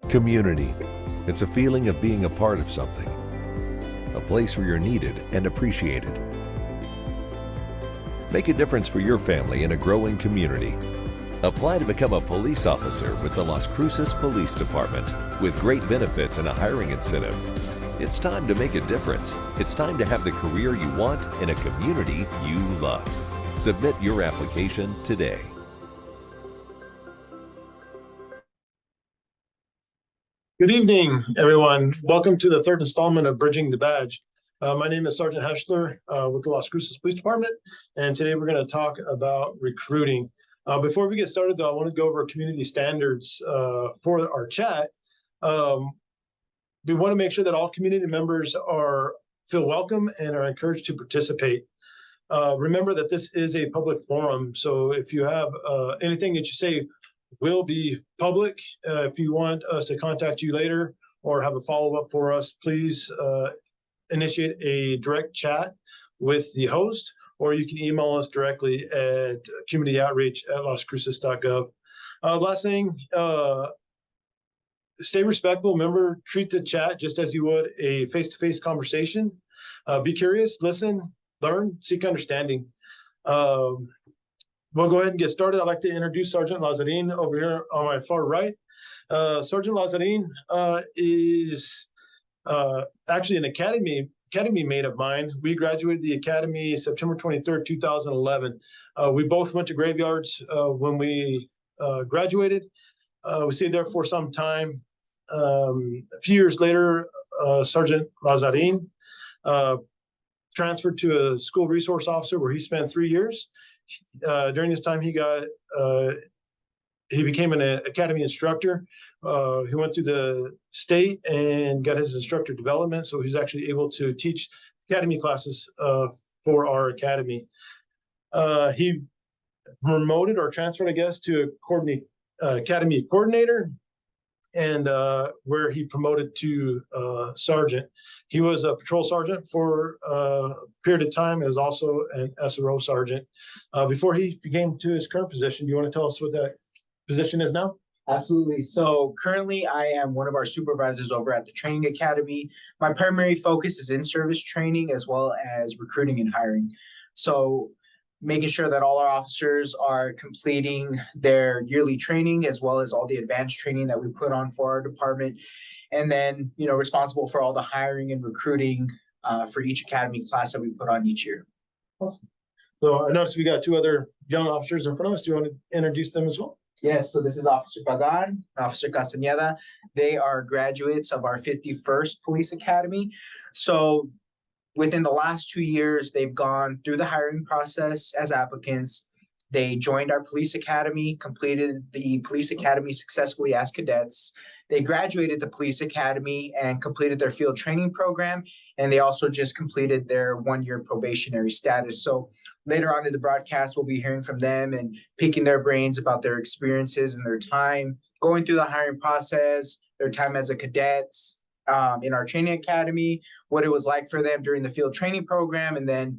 Community. It's a feeling of being a part of something, a place where you're needed and appreciated. Make a difference for your family in a growing community. Apply to become a police officer with the Las Cruces Police Department with great benefits and a hiring incentive. It's time to make a difference. It's time to have the career you want in a community you love. Submit your application today. Good evening, everyone. Welcome to the third installment of Bridging the Badge. My name is Sergeant Heschler with the Las Cruces Police Department, and today we're going to talk about recruiting. Before we get started, though, I want to go over community standards for our chat. We want to make sure that all community members feel welcome and are encouraged to participate. Remember that this is a public forum, so if you have anything that you say will be public. If you want us to contact you later or have a follow-up for us, please initiate a direct chat with the host, or you can email us directly at communityoutreach@lascruces.gov. Last thing, stay respectful. Remember, treat the chat just as you would a face-to-face conversation. Be curious, listen, learn, seek understanding. We'll go ahead and get started. I'd like to introduce Sergeant Lazarin over here on my far right. Sergeant Lazarin is actually an academy mate of mine. We graduated the academy September 23rd, 2011. We both went to graveyards when we graduated. We stayed there for some time. A few years later, Sergeant Lazarin transferred to a school resource officer where he spent 3 years. During this time, he became an academy instructor. He went through the state and got his instructor development, so he's actually able to teach academy classes for our academy. He promoted or transferred, I guess, to academy coordinator, and where he promoted to sergeant. He was a patrol sergeant for a period of time. He was also an SRO sergeant before he became to his current position. Do you want to tell us what that position is now? Absolutely. So currently I am one of our supervisors over at the training academy. My primary focus is in-service training as well as recruiting and hiring. So making sure that all our officers are completing their yearly training as well as all the advanced training that we put on for our department. And then, responsible for all the hiring and recruiting for each academy class that we put on each year. Awesome. So I noticed we got two other young officers in front of us. Do you want to introduce them as well? Yes, so this is Officer Pagan and Officer Castañeda. They are graduates of our 51st Police Academy. So within the last 2 years, they've gone through the hiring process as applicants. They joined our police academy, completed the police academy successfully as cadets. They graduated the police academy and completed their field training program. And they also just completed their 1-year probationary status. So later on in the broadcast, we'll be hearing from them and picking their brains about their experiences and their time going through the hiring process, their time as a cadets in our training academy, what it was like for them during the field training program, and then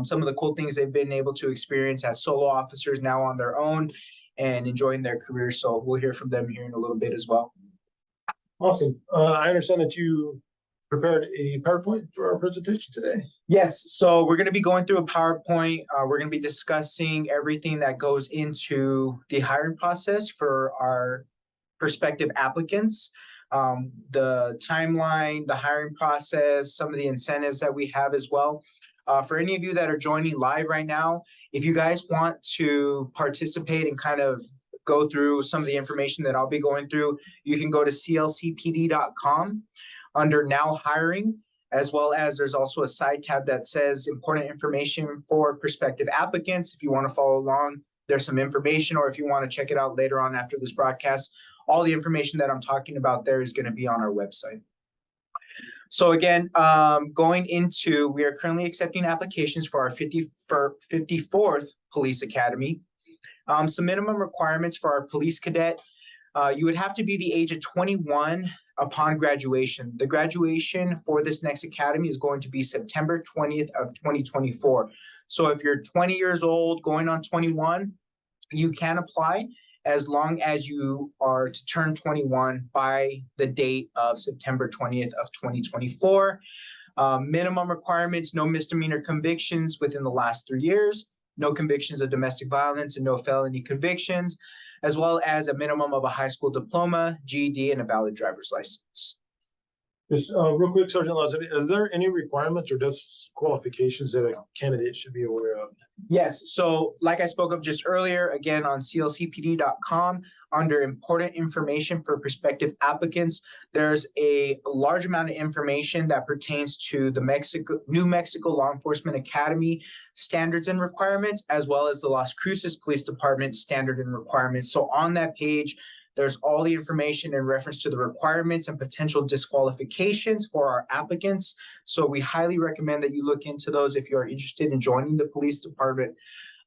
some of the cool things they've been able to experience as solo officers now on their own and enjoying their career. So we'll hear from them here in a little bit as well. Awesome. I understand that you prepared a PowerPoint for our presentation today. Yes, so we're going to be going through a PowerPoint. We're going to be discussing everything that goes into the hiring process for our prospective applicants. The timeline, the hiring process, some of the incentives that we have as well. For any of you that are joining live right now, if you guys want to participate and kind of go through some of the information that I'll be going through, you can go to clcpd.com under Now Hiring, as well as there's also a side tab that says Important Information for Prospective Applicants. If you want to follow along, there's some information, or if you want to check it out later on after this broadcast, all the information that I'm talking about there is going to be on our website. So again, we are currently accepting applications for our 54th Police Academy. Some minimum requirements for our police cadet. You would have to be the age of 21 upon graduation. The graduation for this next academy is going to be September 20th of 2024. So if you're 20 years old, going on 21, you can apply. as long as you are to turn 21 by the date of September 20th of 2024. Minimum requirements: no misdemeanor convictions within the last 3 years, no convictions of domestic violence, and no felony convictions, as well as a minimum of a high school diploma, GED, and a valid driver's license. Just real quick, Sergeant Laws, is there any requirements or disqualifications that a candidate should be aware of? Yes, so like I spoke of just earlier, again on clcpd.com, under important information for prospective applicants, there's a large amount of information that pertains to the New Mexico Law Enforcement Academy standards and requirements, as well as the Las Cruces Police Department standard and requirements. So on that page, there's all the information in reference to the requirements and potential disqualifications for our applicants. So we highly recommend that you look into those if you are interested in joining the police department.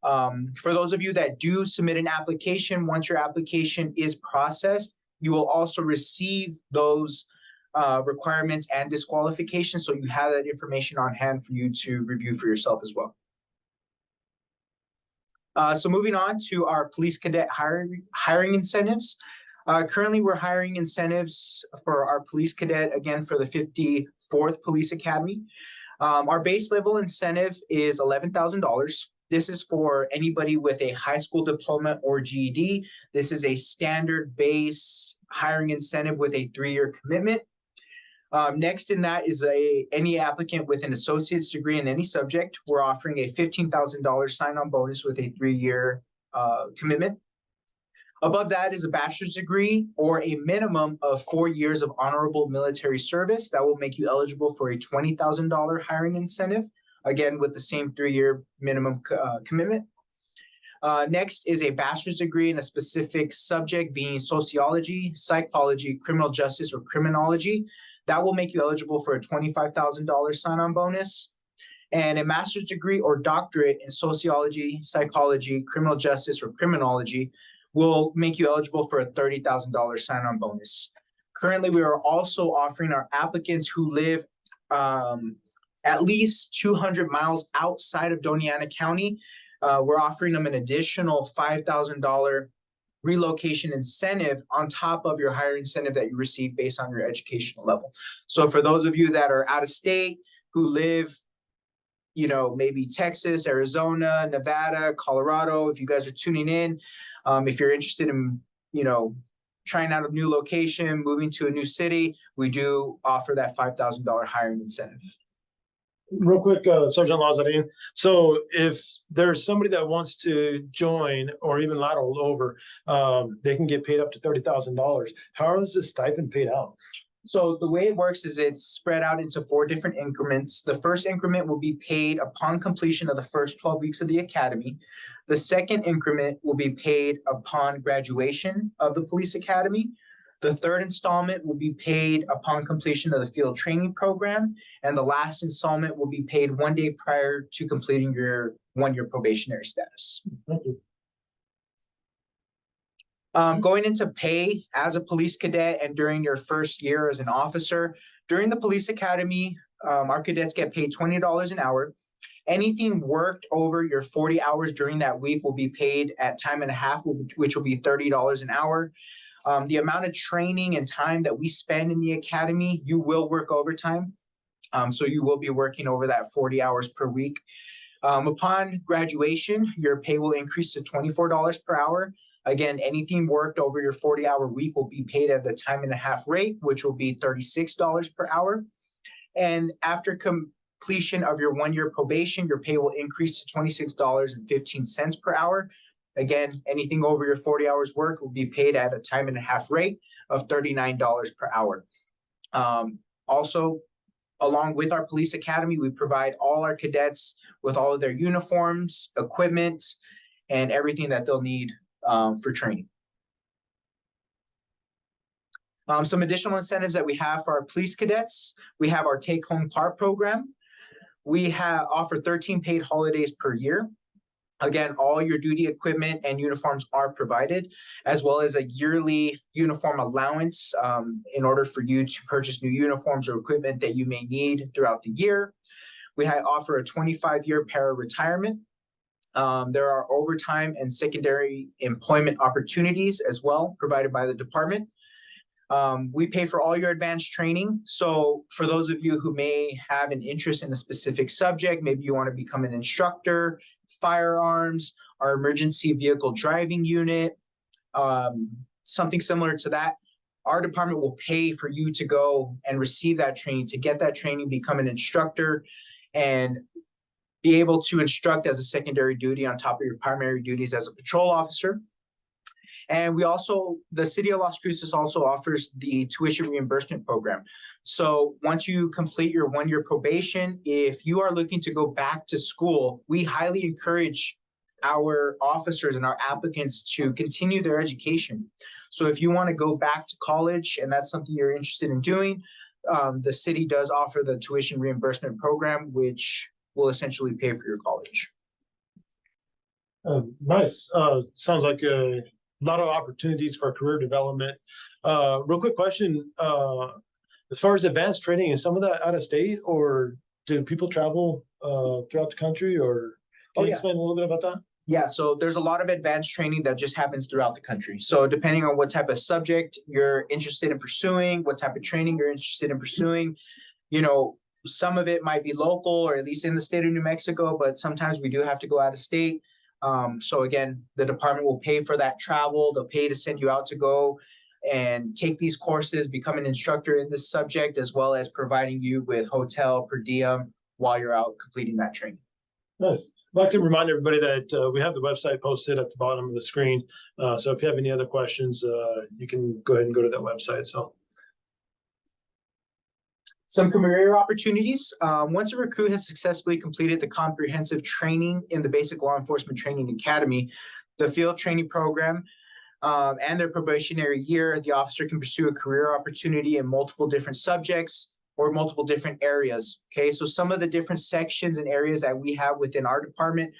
For those of you that do submit an application, once your application is processed, you will also receive those requirements and disqualifications. So you have that information on hand for you to review for yourself as well. So moving on to our police cadet hiring incentives. Currently, we're hiring incentives for our police cadet, again, for the 54th Police Academy. Our base level incentive is $11,000. This is for anybody with a high school diploma or GED. This is a standard base hiring incentive with a 3-year commitment. Next in that is any applicant with an associate's degree in any subject. We're offering a $15,000 sign-on bonus with a 3-year commitment. Above that is a bachelor's degree or a minimum of 4 years of honorable military service. That will make you eligible for a $20,000 hiring incentive, again, with the same 3-year minimum commitment. Next is a bachelor's degree in a specific subject, being sociology, psychology, criminal justice, or criminology. That will make you eligible for a $25,000 sign-on bonus. And a master's degree or doctorate in sociology, psychology, criminal justice, or criminology will make you eligible for a $30,000 sign-on bonus. Currently, we are also offering our applicants who live at least 200 miles outside of Dona Ana County, we're offering them an additional $5,000 relocation incentive on top of your higher incentive that you receive based on your educational level. So for those of you that are out of state, who live, maybe Texas, Arizona, Nevada, Colorado, if you guys are tuning in, if you're interested in, trying out a new location, moving to a new city, we do offer that $5,000 hiring incentive. Real quick, Sergeant Lazarin. So if there's somebody that wants to join or even lateral over, they can get paid up to $30,000. How is this stipend paid out? So the way it works is it's spread out into 4 different increments. The first increment will be paid upon completion of the first 12 weeks of the academy. The second increment will be paid upon graduation of the police academy. The third installment will be paid upon completion of the field training program. And the last installment will be paid 1 day prior to completing your 1-year probationary status. Thank you. Going into pay as a police cadet and during your first year as an officer, during the police academy, our cadets get paid $20 an hour. Anything worked over your 40 hours during that week will be paid at time and a half, which will be $30 an hour. The amount of training and time that we spend in the academy, you will work overtime. So you will be working over that 40 hours per week. Upon graduation, your pay will increase to $24 per hour. Again, anything worked over your 40-hour week will be paid at the time and a half rate, which will be $36 per hour. And after completion of your 1-year probation, your pay will increase to $26.15 per hour. Again, anything over your 40 hours work will be paid at a time and a half rate of $39 per hour. Also, along with our police academy, we provide all our cadets with all of their uniforms, equipment, and everything that they'll need for training. Some additional incentives that we have for our police cadets. We have our take-home car program. We offer 13 paid holidays per year. Again, all your duty equipment and uniforms are provided, as well as a yearly uniform allowance in order for you to purchase new uniforms or equipment that you may need throughout the year. We offer a 25-year para retirement. There are overtime and secondary employment opportunities as well provided by the department. We pay for all your advanced training. So for those of you who may have an interest in a specific subject, maybe you want to become an instructor, firearms, our emergency vehicle driving unit, something similar to that, our department will pay for you to go and receive that training, to get that training, become an instructor, and be able to instruct as a secondary duty on top of your primary duties as a patrol officer. And we also, the city of Las Cruces also offers the tuition reimbursement program. So once you complete your 1-year probation, if you are looking to go back to school, we highly encourage our officers and our applicants to continue their education. So if you want to go back to college and that's something you're interested in doing, the city does offer the tuition reimbursement program, which will essentially pay for your college. Nice. Sounds like a lot of opportunities for career development. Real quick question. As far as advanced training, is some of that out of state, or do people travel throughout the country, or can you explain a little bit about that? Yeah, so there's a lot of advanced training that just happens throughout the country. So depending on what type of subject you're interested in pursuing, what type of training you're interested in pursuing, you know, some of it might be local or at least in the state of New Mexico, but sometimes we do have to go out of state. So again, the department will pay for that travel. They'll pay to send you out to go and take these courses, become an instructor in this subject, as well as providing you with hotel per diem while you're out completing that training. Nice. I'd like to remind everybody that we have the website posted at the bottom of the screen. So if you have any other questions, you can go ahead and go to that website. So some career opportunities. Once a recruit has successfully completed the comprehensive training in the Basic Law Enforcement Training Academy, the field training program, and their probationary year, the officer can pursue a career opportunity in multiple different subjects or multiple different areas. Okay, so some of the different sections and areas that we have within our department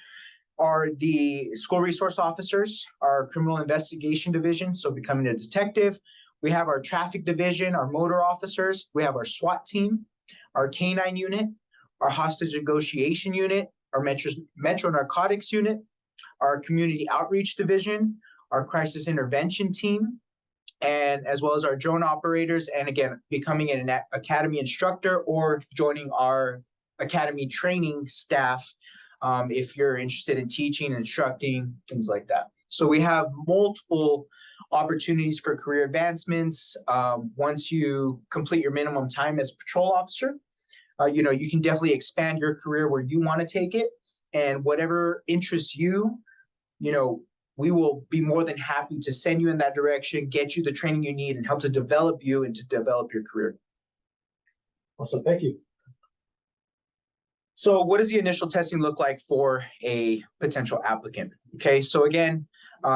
are the school resource officers, our criminal investigation division, so becoming a detective. We have our traffic division, our motor officers. We have our SWAT team, our K-9 unit, our hostage negotiation unit, our metro narcotics unit, our community outreach division, our crisis intervention team, and as well as our drone operators. And again, becoming an academy instructor or joining our academy training staff if you're interested in teaching, instructing, things like that. So we have multiple opportunities for career advancements. Once you complete your minimum time as a patrol officer, you know, you can definitely expand your career where you want to take it, and whatever interests you, you know, we will be more than happy to send you in that direction, get you the training you need, and help to develop you and to develop your career. Awesome. Thank you. So what does the initial testing look like for a potential applicant? Okay, so again,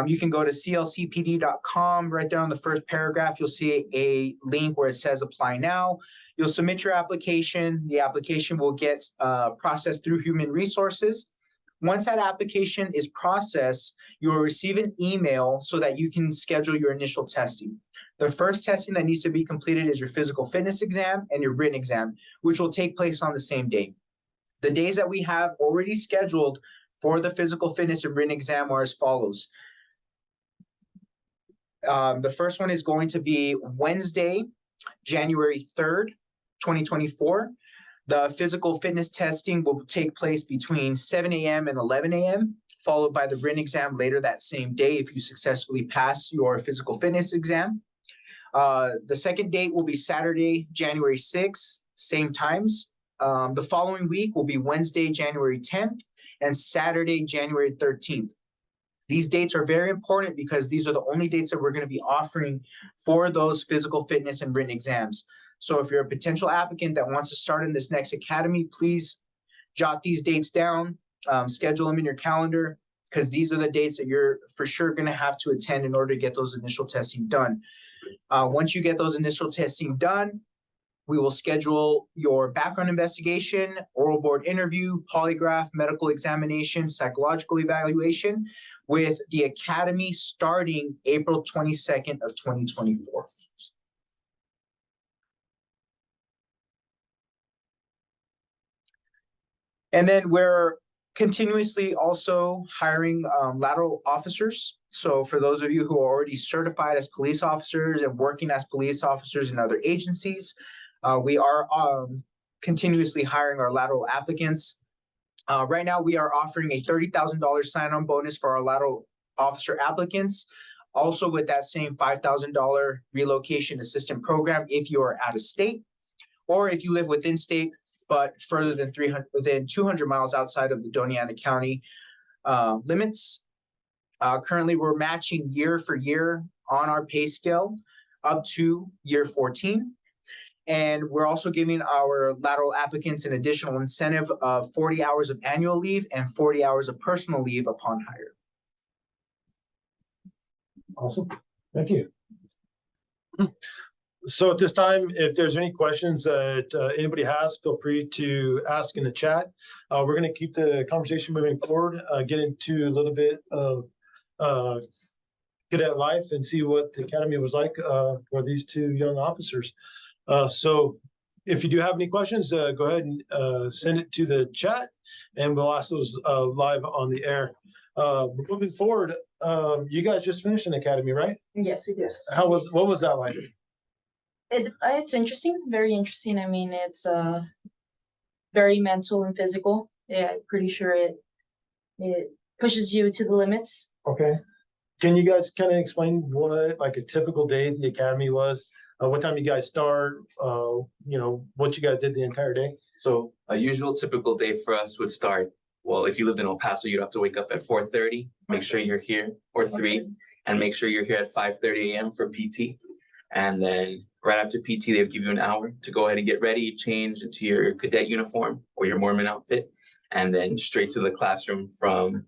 you can go to clcpd.com. Right there on the first paragraph, you'll see a link where it says apply now. You'll submit your application. The application will get processed through human resources. Once that application is processed, you will receive an email so that you can schedule your initial testing. The first testing that needs to be completed is your physical fitness exam and your written exam, which will take place on the same day. The days that we have already scheduled for the physical fitness and written exam are as follows. The first one is going to be Wednesday, January 3rd, 2024. The physical fitness testing will take place between 7 a.m. and 11 a.m., followed by the written exam later that same day if you successfully pass your physical fitness exam. The second date will be Saturday, January 6th, same times. The following week will be Wednesday, January 10th, and Saturday, January 13th. These dates are very important because these are the only dates that we're going to be offering for those physical fitness and written exams. So if you're a potential applicant that wants to start in this next academy, please jot these dates down, schedule them in your calendar, because these are the dates that you're for sure going to have to attend in order to get those initial testing done. Once you get those initial testing done, we will schedule your background investigation, oral board interview, polygraph, medical examination, psychological evaluation with the academy starting April 22nd of 2024. And then we're Continuously also hiring lateral officers. So for those of you who are already certified as police officers and working as police officers in other agencies, we are continuously hiring our lateral applicants. Right now, we are offering a $30,000 sign-on bonus for our lateral officer applicants. Also with that same $5,000 relocation assistant program if you are out of state, or if you live within state, but further than 200 miles outside of the Dona Ana County limits. Currently, we're matching year for year on our pay scale up to year 14. And we're also giving our lateral applicants an additional incentive of 40 hours of annual leave and 40 hours of personal leave upon hire. Awesome. Thank you. So at this time, if there's any questions that anybody has, feel free to ask in the chat. We're going to keep the conversation moving forward, get into a little bit of cadet life and see what the academy was like for these two young officers. So if you do have any questions, go ahead and send it to the chat and we'll ask those live on the air. Moving forward, you guys just finished an academy, right? Yes, we did. What was that like? It's interesting, very interesting. I mean, it's very mental and physical. Yeah, I'm pretty sure it pushes you to the limits. Okay. Can you guys kind of explain what like a typical day at the academy was? What time you guys start? You know, what you guys did the entire day? So a usual typical day for us would start, well, if you lived in El Paso, you'd have to wake up at 4:30, make sure you're here, or 3, and make sure you're here at 5:30 a.m. for PT. And then right after PT, they would give you an hour to go ahead and get ready, change into your cadet uniform or your Mormon outfit, and then straight to the classroom from,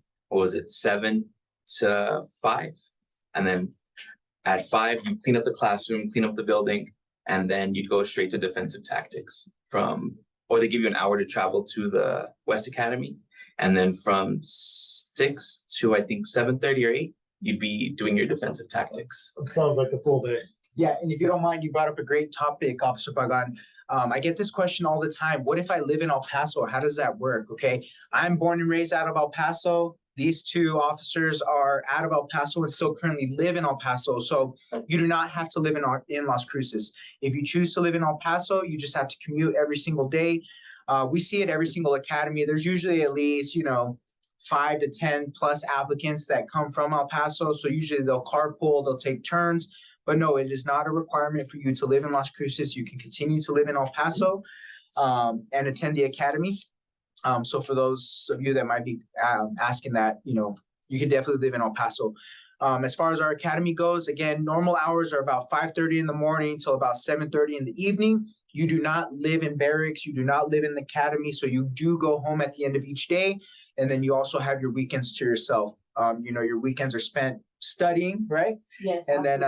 7 to 5. And then at 5, you clean up the classroom, clean up the building, and then you'd go straight to defensive tactics or they give you an hour to travel to the West Academy. And then from 6 to I think 7:30 or 8, you'd be doing your defensive tactics. It sounds like a full day. Yeah, and if you don't mind, you brought up a great topic, Officer Pagan. I get this question all the time. What if I live in El Paso? How does that work? Okay, I'm born and raised out of El Paso. These two officers are out of El Paso and still currently live in El Paso. So you do not have to live in Las Cruces. If you choose to live in El Paso, you just have to commute every single day. We see it every single academy. There's usually at least, 5 to 10 plus applicants that come from El Paso. So usually they'll carpool, they'll take turns. But no, it is not a requirement for you to live in Las Cruces. You can continue to live in El Paso and attend the academy. So for those of you that might be asking that, you can definitely live in El Paso. As far as our academy goes, again, normal hours are about 5:30 in the morning till about 7:30 in the evening. You do not live in barracks. You do not live in the academy. So you do go home at the end of each day. And then you also have your weekends to yourself. Your weekends are spent studying, right? Yes. And then,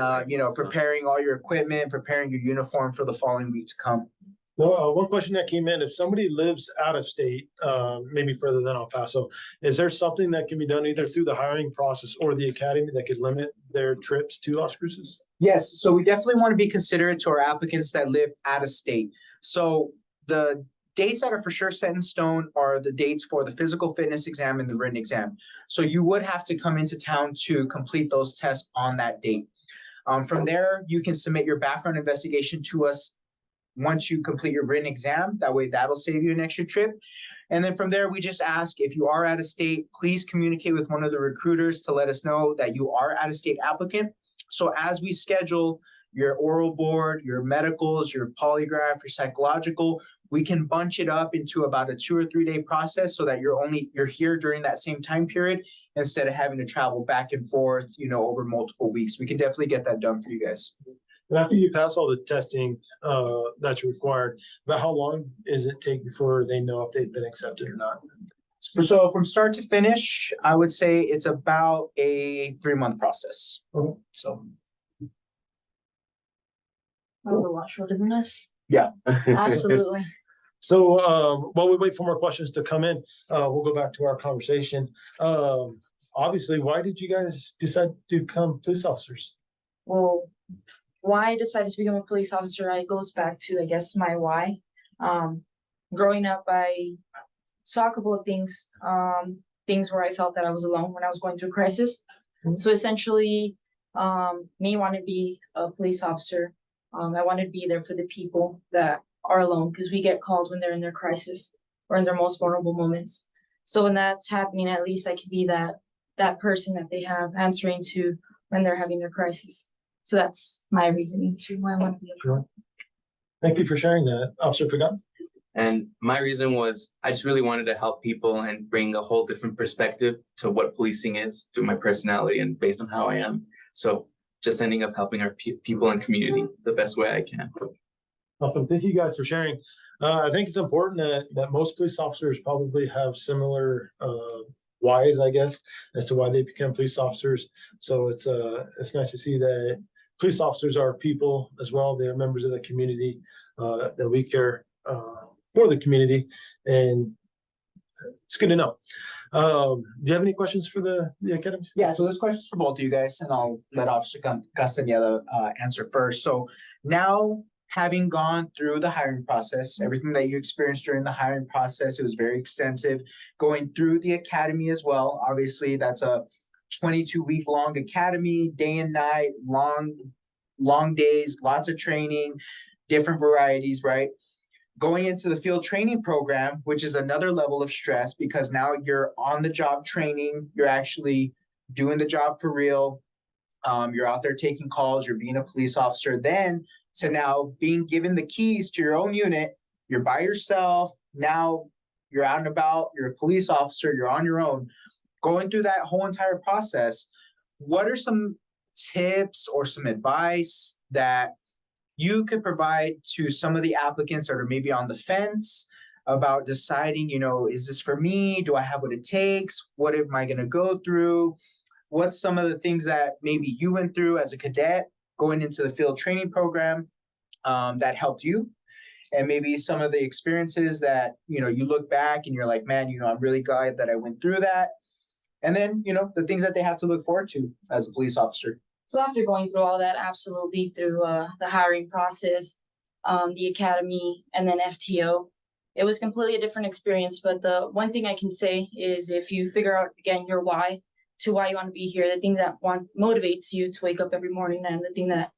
preparing all your equipment, preparing your uniform for the following week to come. No, one question that came in, if somebody lives out of state, maybe further than El Paso, is there something that can be done either through the hiring process or the academy that could limit their trips to Las Cruces? Yes, so we definitely want to be considerate to our applicants that live out of state. So the dates that are for sure set in stone are the dates for the physical fitness exam and the written exam. So you would have to come into town to complete those tests on that date. From there, you can submit your background investigation to us once you complete your written exam. That way, that'll save you an extra trip. And then from there, we just ask if you are out of state, please communicate with one of the recruiters to let us know that you are out of state applicant. So as we schedule your oral board, your medicals, your polygraph, your psychological, we can bunch it up into about a 2 or 3 day process so that you're here during that same time period instead of having to travel back and forth, over multiple weeks. We can definitely get that done for you guys. And after you pass all the testing that's required, about how long does it take before they know if they've been accepted or not? So from start to finish, I would say it's about a 3-month process. Okay. So That was a lot shorter than us. yeah. Absolutely. So while we wait for more questions to come in, we'll go back to our conversation. Obviously, why did you guys decide to become police officers? Well, why I decided to become a police officer, it goes back to, I guess, my why. Growing up, I saw a couple of things, things where I felt that I was alone when I was going through crisis. So essentially, me wanting to be a police officer, I wanted to be there for the people that are alone, because we get called when they're in their crisis or in their most vulnerable moments. So when that's happening, at least I could be that person that they have answering to when they're having their crisis. So that's my reasoning to why I want to be a Sure. Thank you for sharing that, Officer Pagan. And my reason was I just really wanted to help people and bring a whole different perspective to what policing is through my personality and based on how I am. So just ending up helping our people and community the best way I can. Awesome. Thank you guys for sharing. I think it's important that most police officers probably have similar whys, I guess, as to why they become police officers. So it's nice to see that police officers are people as well. They're members of the community, that we care for the community, and it's good to know. Do you have any questions for the academy? Yeah, so this question's for both of you guys, and I'll let Officer Castañeda answer first. So now, having gone through the hiring process, everything that you experienced during the hiring process, it was very extensive. Going through the academy as well, obviously that's a 22-week long academy, day and night, long days, lots of training, different varieties, right? Going into the field training program, which is another level of stress, because now you're on the job training, you're actually doing the job for real. You're out there taking calls, you're being a police officer, then to now being given the keys to your own unit, you're by yourself, now you're out and about, you're a police officer, you're on your own. Going through that whole entire process, what are some tips or some advice that you could provide to some of the applicants that are maybe on the fence about deciding, is this for me? Do I have what it takes? What am I going to go through? What's some of the things that maybe you went through as a cadet going into the field training program that helped you? And maybe some of the experiences that, you look back and you're like, man, I'm really glad that I went through that. And then, the things that they have to look forward to as a police officer. So after going through all that, absolutely through the hiring process, the academy, and then FTO, it was completely a different experience. But the one thing I can say is if you figure out, again, your why to why you want to be here, the thing that motivates you to wake up every morning, and the thing that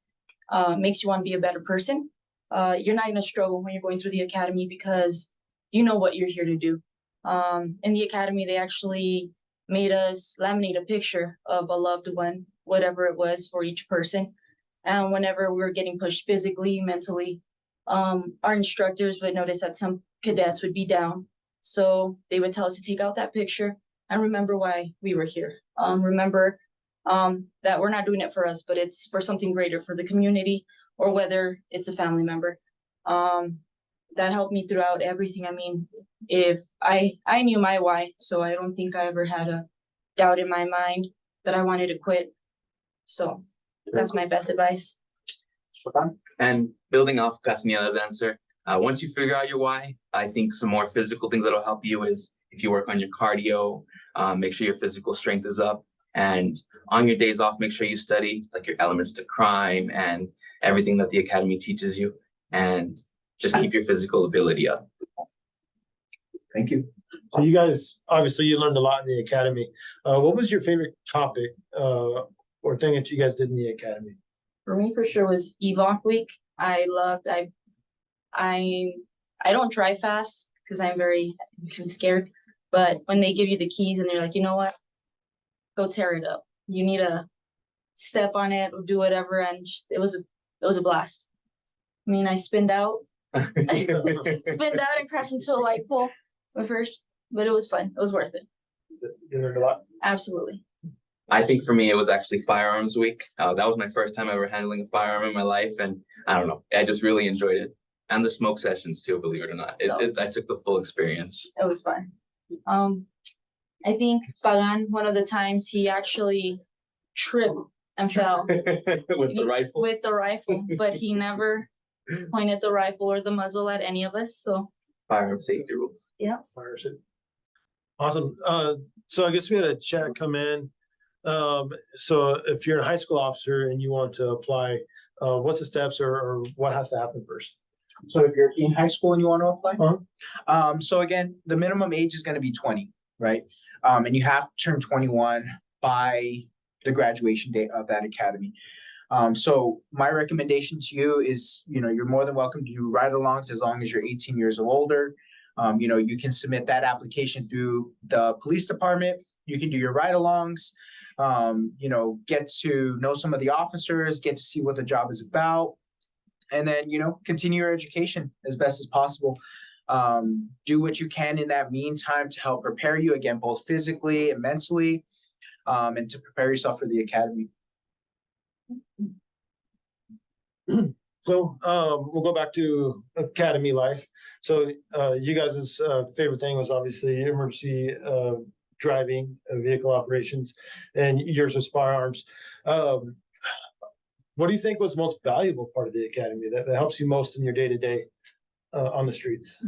makes you want to be a better person, you're not going to struggle when you're going through the academy, because you know what you're here to do. In the academy, they actually made us laminate a picture of a loved one, whatever it was for each person. And whenever we were getting pushed physically, mentally, our instructors would notice that some cadets would be down. So they would tell us to take out that picture and remember why we were here. Remember that we're not doing it for us, but it's for something greater, for the community, or whether it's a family member. That helped me throughout everything. I mean, if I knew my why, so I don't think I ever had a doubt in my mind that I wanted to quit. So that's my best advice. And building off Castañeda's answer, once you figure out your why, I think some more physical things that'll help you is if you work on your cardio, make sure your physical strength is up. And on your days off, make sure you study like your elements to crime and everything that the academy teaches you, and just keep your physical ability up. Thank you. So you guys, obviously you learned a lot in the academy. What was your favorite topic or thing that you guys did in the academy? For me, for sure, was EVOC week. I don't drive fast because I'm very scared. But when they give you the keys and they're like, you know what, go tear it up. You need to step on it or do whatever, and just, it was a blast. I mean, I spinned out, and crashed into a light pole at first, but it was fun. It was worth it. You learned a lot. Absolutely. I think for me, it was actually firearms week. That was my first time ever handling a firearm in my life. And I don't know, I just really enjoyed it. And the smoke sessions too, believe it or not. I took the full experience. It was fun. I think Pagan, one of the times he actually tripped and fell. With the rifle? With the rifle, but he never pointed the rifle or the muzzle at any of us, so. Firearm safety rules. Yeah. Awesome. So I guess we had a chat come in. So if you're a high school officer and you want to apply, what's the steps or what has to happen first? So if you're in high school and you want to apply? Uh-huh. So again, the minimum age is gonna be 20, right? And you have to turn 21 by the graduation date of that academy. So my recommendation to you is, you're more than welcome to do ride-alongs as long as you're 18 years or older. You can submit that application through the police department. You can do your ride-alongs, get to know some of the officers, get to see what the job is about. And then, continue your education as best as possible. Do what you can in that meantime to help prepare you, again, both physically and mentally, and to prepare yourself for the academy. So we'll go back to academy life. So you guys' favorite thing was obviously emergency driving, vehicle operations, and yours was firearms. What do you think was the most valuable part of the academy that helps you most in your day-to-day on the streets?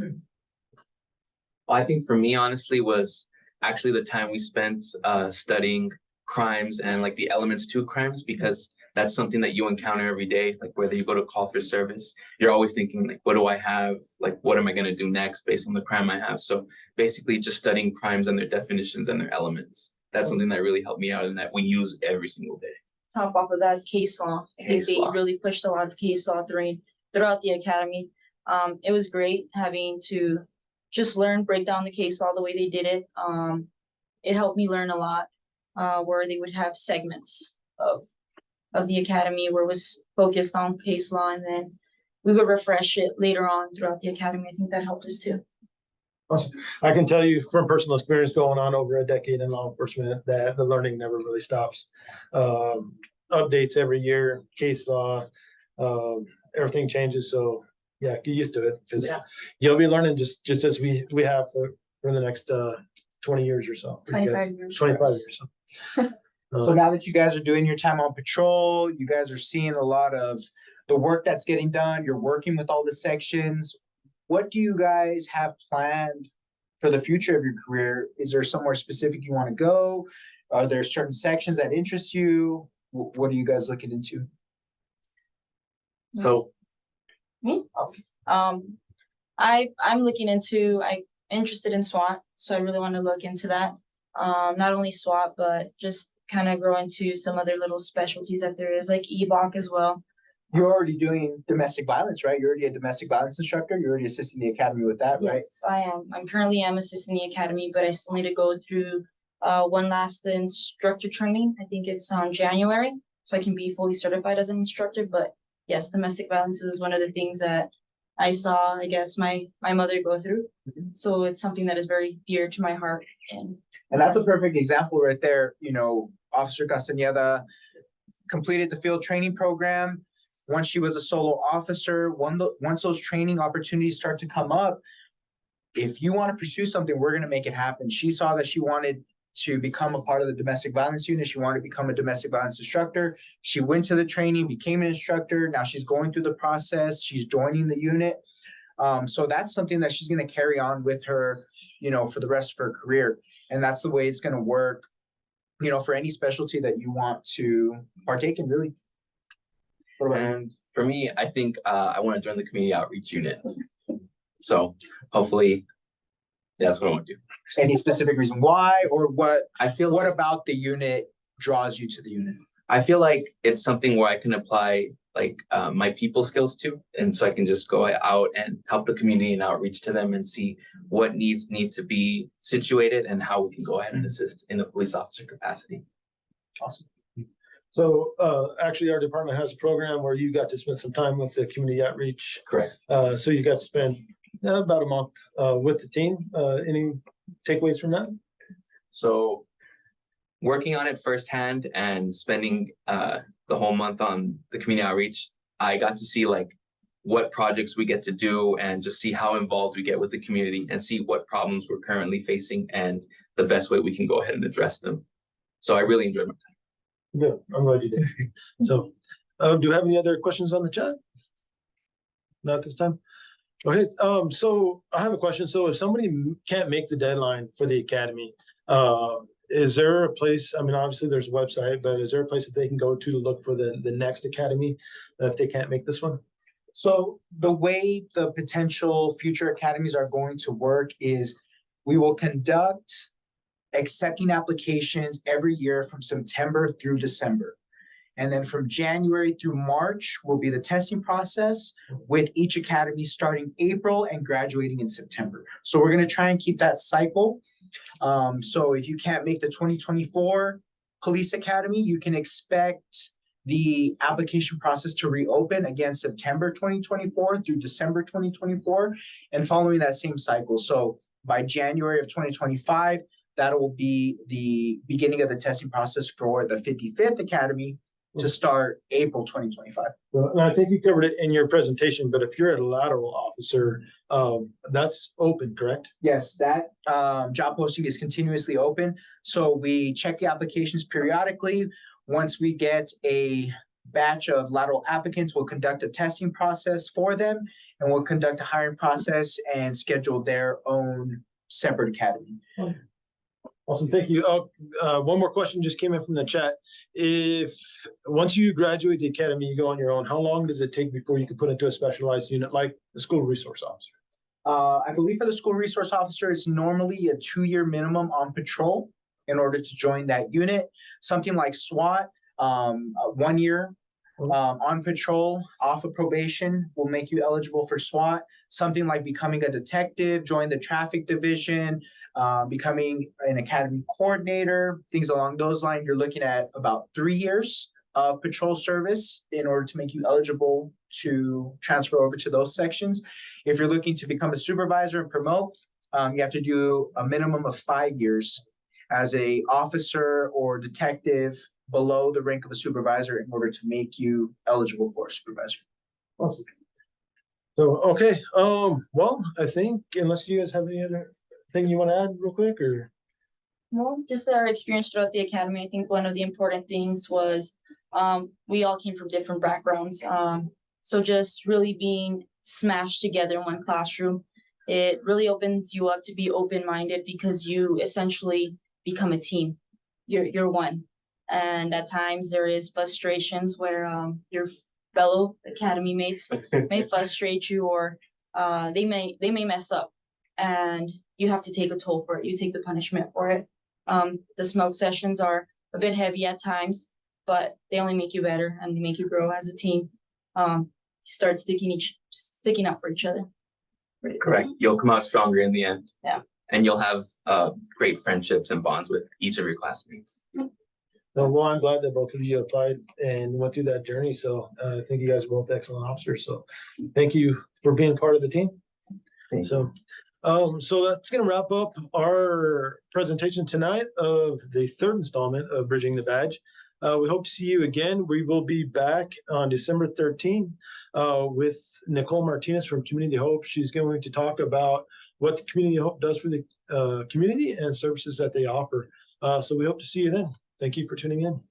Well, I think for me, honestly, was actually the time we spent studying crimes and like the elements to crimes, because that's something that you encounter every day. Like whether you go to call for service, you're always thinking like, what do I have? Like, what am I going to do next based on the crime I have? So basically just studying crimes and their definitions and their elements. That's something that really helped me out and that we use every single day. Top off of that, case law. I think they really pushed a lot of case law throughout the academy. It was great having to just break down the case law the way they did it. It helped me learn a lot, where they would have segments of the academy where it was focused on case law, and then we would refresh it later on throughout the academy. I think that helped us too. Awesome. I can tell you from personal experience going on over a decade in law enforcement that the learning never really stops. Updates every year, case law, everything changes. So yeah, get used to it because you'll be learning just as we have for the next 20 years or so. 25 years. 25 years. So now that you guys are doing your time on patrol, you guys are seeing a lot of the work that's getting done. You're working with all the sections. What do you guys have planned for the future of your career? Is there somewhere specific you want to go? Are there certain sections that interest you? What are you guys looking into? So me? I'm interested in SWAT, so I really want to look into that. Not only SWAT, but just kind of grow into some other little specialties that there is, like EBOC as well. You're already doing domestic violence, right? You're already a domestic violence instructor. You're already assisting the academy with that, right? Yes, I am. I'm currently assisting the academy, but I still need to go through one last instructor training. I think it's on January, so I can be fully certified as an instructor. But yes, domestic violence is one of the things that I saw, I guess, my mother go through. So it's something that is very dear to my heart. And that's a perfect example right there. Officer Castañeda completed the field training program. Once she was a solo officer, once those training opportunities start to come up, if you want to pursue something, we're going to make it happen. She saw that she wanted to become a part of the domestic violence unit. She wanted to become a domestic violence instructor. She went to the training, became an instructor. Now she's going through the process. She's joining the unit. So that's something that she's going to carry on with her, for the rest of her career. And that's the way it's going to work, for any specialty that you want to partake in, really. And for me, I think I want to join the community outreach unit. So hopefully that's what I want to do. Any specific reason why, or what? What What about the unit draws you to the unit? I feel like it's something where I can apply like my people skills to, and so I can just go out and help the community and outreach to them and see what needs need to be situated and how we can go ahead and assist in a police officer capacity. Awesome. So actually our department has a program where you got to spend some time with the community outreach. Correct. So you got to spend about a month with the team. Any takeaways from that? So working on it firsthand and spending the whole month on the community outreach, I got to see like what projects we get to do and just see how involved we get with the community and see what problems we're currently facing and the best way we can go ahead and address them. So I really enjoyed my time. Good. I'm glad you did. So do you have any other questions on the chat? Not this time. Okay. So I have a question. So if somebody can't make the deadline for the academy, is there a place, I mean, obviously there's a website, but is there a place that they can go to look for the next academy if they can't make this one? So the way the potential future academies are going to work is we will conduct accepting applications every year from September through December. And then from January through March will be the testing process, with each academy starting April and graduating in September. So we're going to try and keep that cycle. So if you can't make the 2024 Police Academy, you can expect the application process to reopen again September 2024 through December 2024, and following that same cycle. So by January of 2025, that will be the beginning of the testing process for the 55th Academy to start April 2025. Well, and I think you covered it in your presentation, but if you're a lateral officer, that's open, correct? Yes, that job posting is continuously open. So we check the applications periodically. Once we get a batch of lateral applicants, we'll conduct a testing process for them, and we'll conduct a hiring process and schedule their own separate academy. Awesome, thank you. One more question just came in from the chat. If once you graduate the academy, you go on your own, how long does it take before you can put into a specialized unit like the school resource officer? I believe for the school resource officer, it's normally a 2-year minimum on patrol in order to join that unit. Something like SWAT, 1 year on patrol, off of probation will make you eligible for SWAT. Something like becoming a detective, join the traffic division, becoming an academy coordinator, things along those lines, you're looking at about 3 years of patrol service in order to make you eligible to transfer over to those sections. If you're looking to become a supervisor and promote, you have to do a minimum of 5 years as a officer or detective below the rank of a supervisor in order to make you eligible for a supervisor. Awesome. So, okay, well, I think unless you guys have any other thing you want to add real quick, or? Well, just our experience throughout the academy. I think one of the important things was we all came from different backgrounds. So just really being smashed together in one classroom, it really opens you up to be open-minded, because you essentially become a team. You're one. And at times there is frustrations where your fellow academy mates may frustrate you, or they may mess up, and you have to take a toll for it. You take the punishment for it. The smoke sessions are a bit heavy at times, but they only make you better and make you grow as a team. Start sticking up for each other. Correct. You'll come out stronger in the end. Yeah. And you'll have great friendships and bonds with each of your classmates. Well, I'm glad that both of you applied and went through that journey. So I think you guys are both excellent officers. So thank you for being part of the team. So that's going to wrap up our presentation tonight of the 3rd installment of Bridging the Badge. We hope to see you again. We will be back on December 13th with Nicole Martinez from Community Hope. She's going to talk about what the Community Hope does for the community and services that they offer. So we hope to see you then. Thank you for tuning in.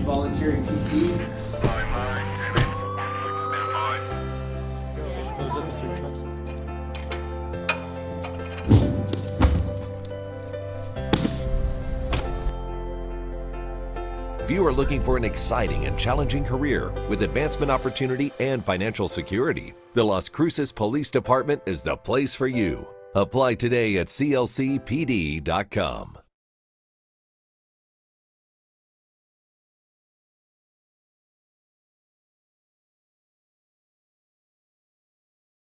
Volunteering PCs. If you are looking for an exciting and challenging career with advancement opportunity and financial security, the Las Cruces Police Department is the place for you. Apply today at clcpd.com.